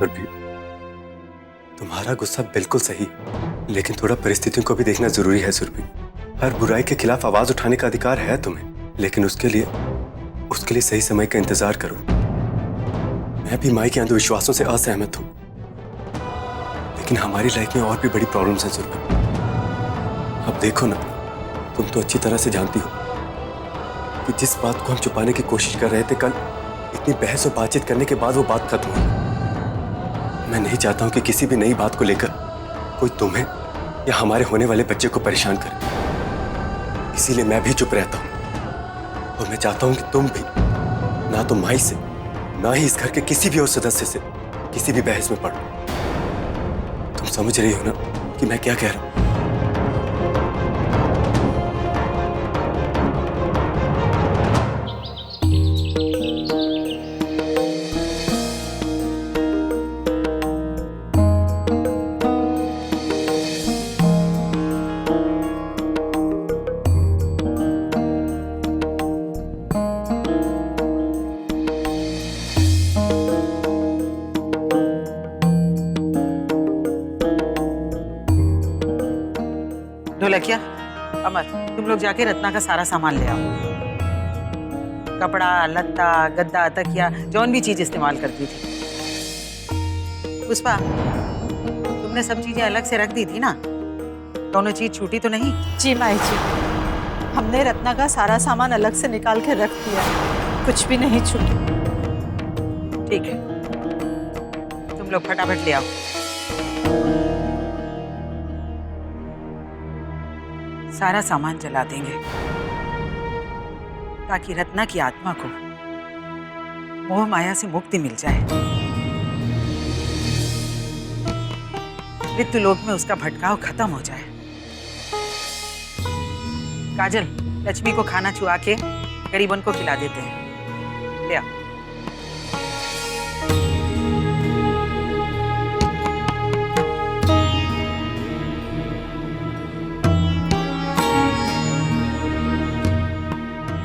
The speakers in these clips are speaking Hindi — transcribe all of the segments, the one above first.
सुरभि, तुम्हारा गुस्सा बिल्कुल सही है, लेकिन थोड़ा परिस्थितियों को भी देखना जरूरी है सुरभि। हर बुराई के खिलाफ आवाज उठाने का अधिकार है तुम्हें, लेकिन उसके लिए सही समय का इंतजार करो। मैं भी माई के अंधविश्वासों से असहमत हूं, लेकिन हमारी लाइफ में और भी बड़ी प्रॉब्लम्स हैं सुरभि। अब देखो ना, तुम तो अच्छी तरह से जानती हो कि जिस बात को हम छुपाने की कोशिश कर रहे थे, कल इतनी बहस और बातचीत करने के बाद वो बात खत्म हुई। मैं नहीं चाहता हूं कि किसी भी नई बात को लेकर कोई तुम्हें या हमारे होने वाले बच्चे को परेशान करे, इसीलिए मैं भी चुप रहता हूं। और मैं चाहता हूं कि तुम भी ना तो माई से, ना ही इस घर के किसी भी और सदस्य से किसी भी बहस में पड़ो। तुम समझ रही हो ना कि मैं क्या कह रहा हूं? ढोलकिया, अमर, तुम लोग जाके रत्ना का सारा सामान ले आओ। कपड़ा, लत्ता, गद्दा, तकिया, जौन भी चीज इस्तेमाल करती थी। पुष्पा, तुमने सब चीजें अलग से रख दी थी ना? दोनों चीज छूटी तो नहीं? जी माई जी, हमने रत्ना का सारा सामान अलग से निकाल के रख दिया, कुछ भी नहीं छूटी। ठीक है, तुम लोग फटाफट ले आओ। सारा सामान जला देंगे ताकि रत्ना की आत्मा को मोह माया से मुक्ति मिल जाए। मृत्यु लोक में उसका भटकाव खत्म हो जाए। काजल, लक्ष्मी को खाना छुआ के गरीबन को खिला देते हैं। ले आओ।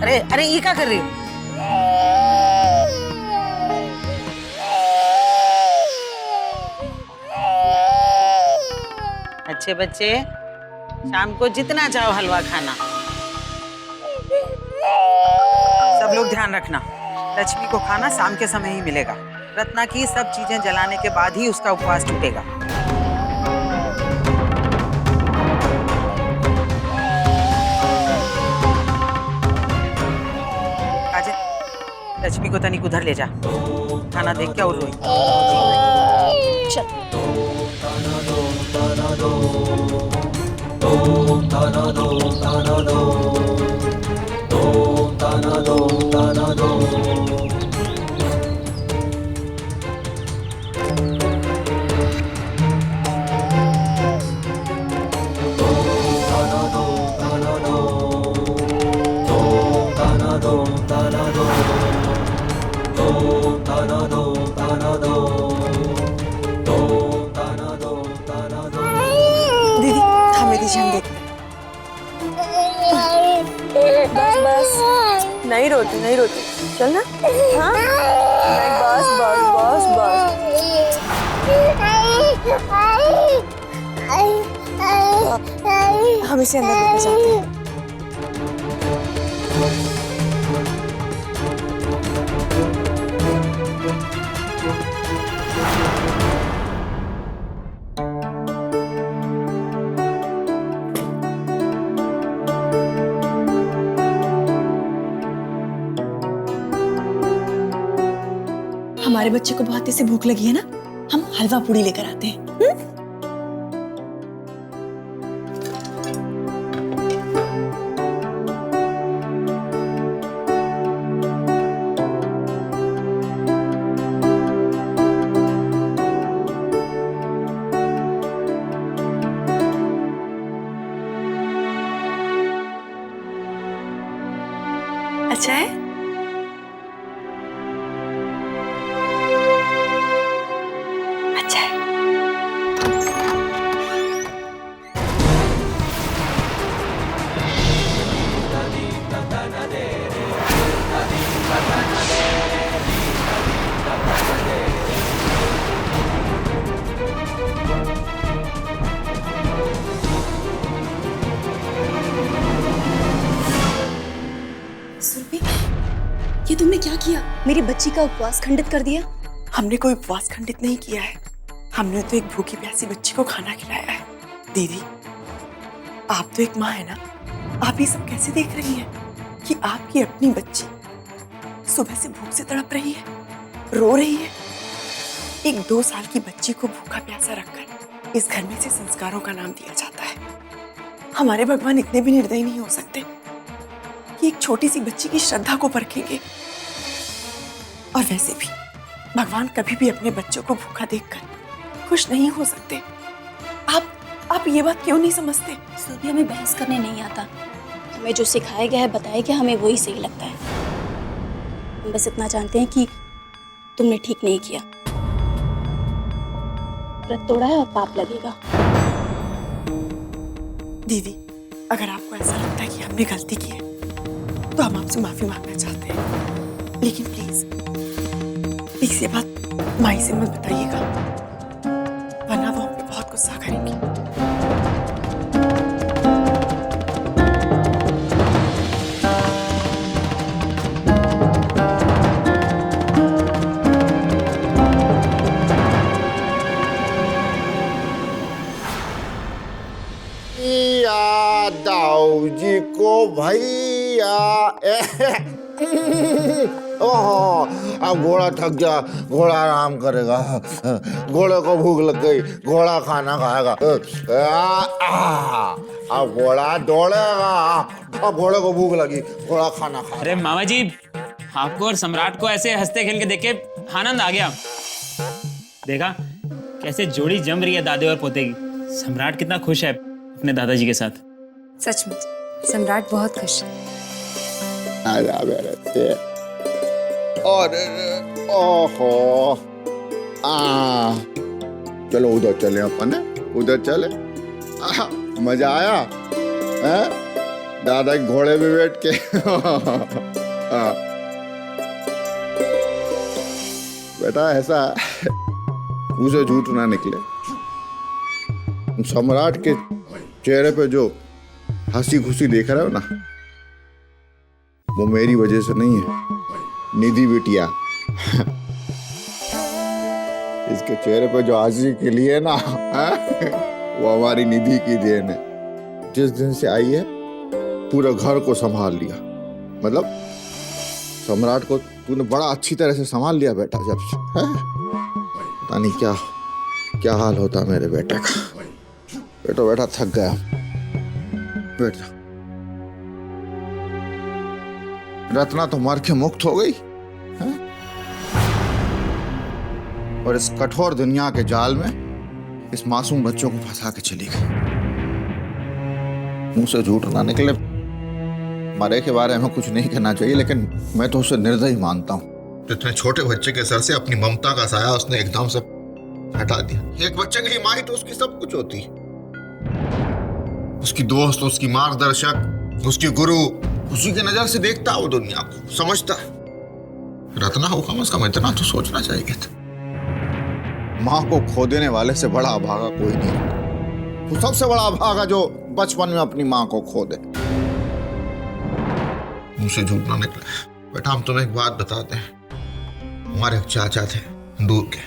अरे अरे, ये क्या कर रही हो? अच्छे बच्चे, शाम को जितना चाहो हलवा खाना। सब लोग ध्यान रखना, लक्ष्मी को खाना शाम के समय ही मिलेगा। रत्ना की सब चीजें जलाने के बाद ही उसका उपवास टूटेगा। लक्ष्मी को तनिक उधर ले जा, खाना देख के और रोई। दीदी, हमें दीजिए, हम देखते हैं। बस बस, नहीं रोती नहीं रोती, चल ना। हाँ, नहीं, बस बस बस बस। हम इसे अंदर लेके जाते हैं। हमारे बच्चे को बहुत तेज से भूख लगी है ना, हम हलवा पूड़ी लेकर आते हैं। अच्छा है? अच्छा है। तुमने क्या किया? मेरी बच्ची का उपवास खंडित कर दिया। हमने कोई उपवास खंडित नहीं किया है, हमने तो एक भूखी प्यासी बच्ची को खाना खिलाया है। दीदी, आप तो एक माँ है ना, आप ये सब कैसे देख रही हैं कि आपकी अपनी बच्ची सुबह से भूख से तड़प रही है, रो रही है। एक 2 साल की बच्ची को भूखा प्यासा रखकर इस घर में से संस्कारों का नाम दिया जाता है। हमारे भगवान इतने भी निर्दयी नहीं हो सकते कि एक छोटी सी बच्ची की श्रद्धा को परखेंगे। और वैसे भी भगवान कभी भी अपने बच्चों को भूखा देखकर खुश नहीं हो सकते। आप ये बात क्यों नहीं समझते? सुरभि, हमें बहस करने नहीं आता। हमें जो सिखाया गया है, बताया गया, हमें वही सही लगता है। हम बस इतना जानते हैं कि तुमने ठीक नहीं किया। व्रत तोड़ा है और पाप लगेगा। दीदी, अगर आपको ऐसा लगता है कि हमने गलती की है तो हम आपसे माफी मांगना चाहते हैं, लेकिन प्लीज ये बात माई से मत बताइएगा, वरना वो हम पे बहुत गुस्सा करेंगी। दाऊ जी को भैया ओहो, अब घोड़ा थक गया, घोड़ा आराम करेगा। घोड़े को भूख लग गई, घोड़ा खाना खाएगा। अब घोड़ा दौड़ेगा, अब घोड़े को भूख लगी, घोड़ा खाना खाएगा। अरे मामा जी, आपको और सम्राट को ऐसे हंसते खेल के देख के आनंद आ गया। देखा कैसे जोड़ी जम रही है दादे और पोते की। सम्राट कितना खुश है अपने दादाजी के साथ। सचमुच सम्राट बहुत खुश है। और ओहो, चलो उधर चले अपन, उधर चले। मजा आया है? दादा के घोड़े पे बैठ के। बेटा ऐसा उसे झूठ ना निकले। सम्राट के चेहरे पे जो हंसी खुशी देख रहे हो ना, वो मेरी वजह से नहीं है, निधि बिटिया। इसके चेहरे पे जो हंसी के लिए ना वो हमारी निधि की देन है। जिस दिन से आई है पूरा घर को संभाल लिया। मतलब सम्राट को तूने बड़ा अच्छी तरह से संभाल लिया बेटा। जब से पता नहीं क्या हाल होता मेरे बेटे का। बेटा थक गया, बैठ जा। रत्ना तो मर के मुक्त हो गई है? और इस कठोर दुनिया के जाल में इस मासूम बच्चों को फंसा के चली गई। मुंह से झूठ ना निकले। मरे के बारे में कुछ नहीं कहना चाहिए, लेकिन मैं तो उसे निर्दयी मानता हूँ। इतने छोटे बच्चे के सर से अपनी ममता का साया उसने एकदम से हटा दिया। एक बच्चे के लिए माँ ही तो उसकी सब कुछ होती है। उसकी दोस्त, उसकी मार्गदर्शक, उसकी गुरु, उसी की नजर से देखता वो दुनिया को, समझता। रत्ना को कम से कम इतना तो सोचना चाहिए था। माँ को खो देने वाले से बड़ा अभागा कोई नहीं। वो सबसे बड़ा अभागा जो बचपन में अपनी माँ को खो दे। मुझसे झूठ ना निकले। बेटा हम तुम्हें एक बात बताते हैं। हमारे एक चाचा थे दूर के,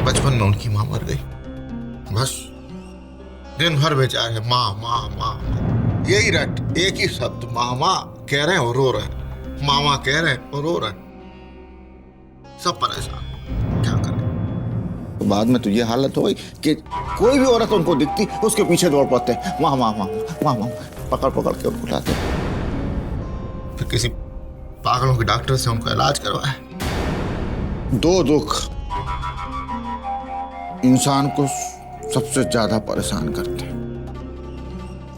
बचपन में उनकी माँ मर गई। बस दिन भर बेचारे माँ माँ माँ, यही रट, एक ही शब्द माँ माँ कह रहे हैं और रो रहे हैं, मामा कह रहे हैं और रो रहे हैं। सब परेशान, क्या करें। तो बाद में तो ये हालत हो गई कि कोई भी औरत उनको दिखती उसके पीछे दौड़ पड़ते, माँ माँ माँ माँ माँ, पकड़ पकड़ के उनको लाते। फिर किसी पागलों के डॉक्टर से उनका इलाज करवाया। 2 दुख इंसान को सबसे ज्यादा परेशान करते हैं,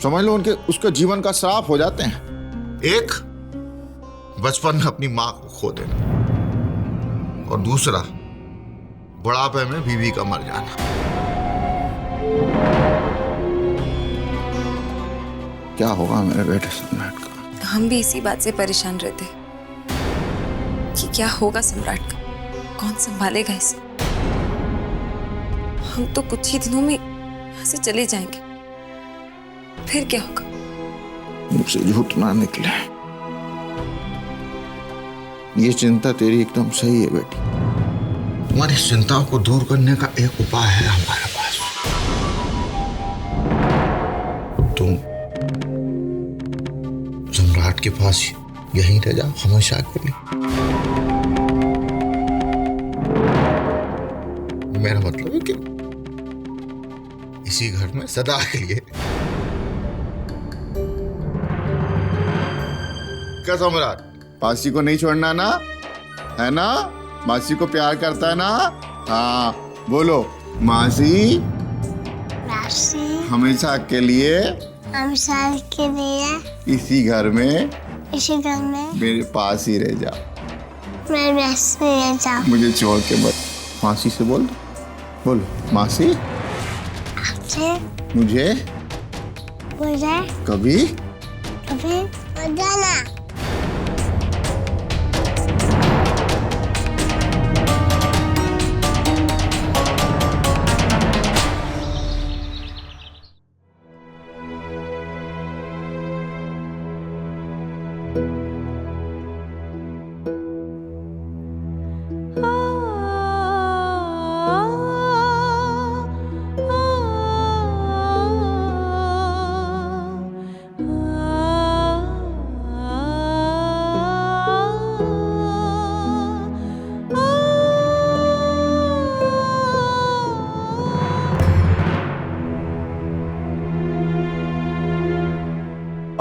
समझ लो उनके उसके जीवन का श्राप हो जाते हैं। एक, बचपन में अपनी मां को खो देना, और दूसरा बुढ़ापे में बीवी का मर जाना। क्या होगा मेरे बेटे सम्राट का? हम भी इसी बात से परेशान रहते कि क्या होगा सम्राट का, कौन संभालेगा इसे। हम तो कुछ ही दिनों में यहाँ से चले जाएंगे, फिर क्या होगा? मुझसे झूठ ना निकले। ये चिंता तेरी एकदम सही है बेटी। तुम्हारी चिंताओं को दूर करने का एक उपाय है हमारे पास। तुम सम्राट के पास यहीं रह जाओ हमेशा के लिए। मेरा मतलब है कि इसी घर में सदा के लिए। क्या सम्राट, मासी को नहीं छोड़ना ना, है ना? मासी को प्यार करता है ना? हाँ बोलो, मासी मासी हमेशा के लिए हमेशा के लिए इसी घर में मेरे पास ही रह जाओ। मैं वैसे रह जाऊं। मुझे छोड़ के मत। मासी से बोल, बोलो मासी आपसे मुझे कभी कभी मत जाना।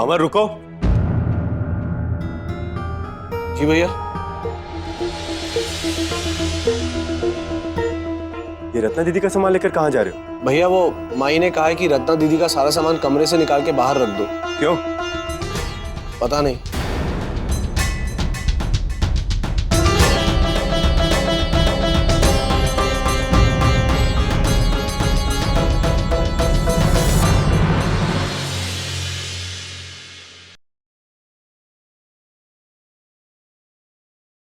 अमर रुको। जी भैया। ये रत्ना दीदी का सामान लेकर कहाँ जा रहे हो? भैया वो माई ने कहा है कि रत्ना दीदी का सारा सामान कमरे से निकाल के बाहर रख दो। क्यों? पता नहीं।